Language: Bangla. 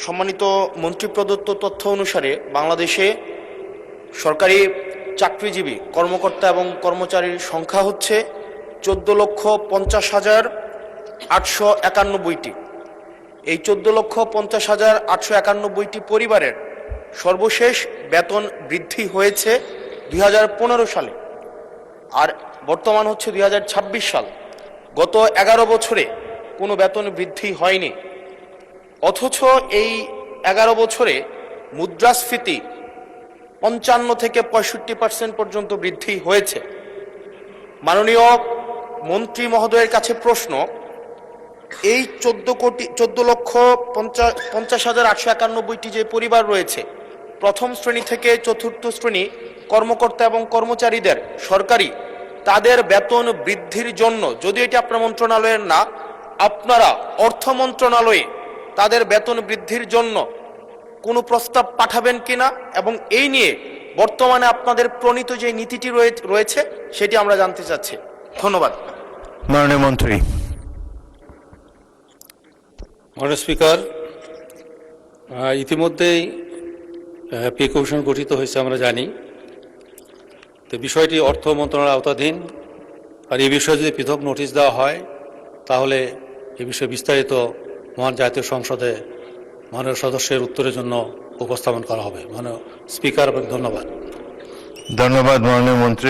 সম্মানিত মন্ত্রী প্রদত্ত তথ্য অনুসারে বাংলাদেশে সরকারি চাকরিজীবী কর্মকর্তা এবং কর্মচারীর সংখ্যা হচ্ছে 14,50,891টি। এই 14,50,891টি পরিবারের সর্বশেষ বেতন বৃদ্ধি হয়েছে 2015 সালে, আর বর্তমান হচ্ছে 2026 সাল। গত 11 বছরে কোনো বেতন বৃদ্ধি হয়নি, অথচ এই 11 বছরে মুদ্রাস্ফীতি 55 থেকে 65% পর্যন্ত বৃদ্ধি হয়েছে। মাননীয় মন্ত্রী মহোদয়ের কাছে প্রশ্ন, এই 14,50,891টি যে পরিবার রয়েছে, প্রথম শ্রেণী থেকে চতুর্থ শ্রেণী কর্মকর্তা এবং কর্মচারীদের সরকারি তাদের বেতন বৃদ্ধির জন্য, যদি এটি আপনার মন্ত্রণালয়ের না, আপনারা অর্থ মন্ত্রণালয়ে তাদের বেতন বৃদ্ধির জন্য কোনো প্রস্তাব পাঠাবেন কিনা, এবং এই নিয়ে বর্তমানে আপনাদের প্রণীত যে নীতিটি রয়েছে সেটি আমরা জানতে চাচ্ছি। ধন্যবাদ। মাননীয় মন্ত্রী। মাননীয় স্পিকার, ইতিমধ্যেই পে কমিশন গঠিত হয়েছে আমরা জানি। তো বিষয়টি অর্থ মন্ত্রণালয়ের আওতাধীন, আর এই বিষয়ে যদি পৃথক নোটিশ দেওয়া হয় তাহলে এই বিষয়ে বিস্তারিত মহান জাতীয় সংসদে মাননীয় সদস্যের উত্তরের জন্য উপস্থাপন করা হবে। মাননীয় স্পিকার, ধন্যবাদ। ধন্যবাদ মাননীয় মন্ত্রী।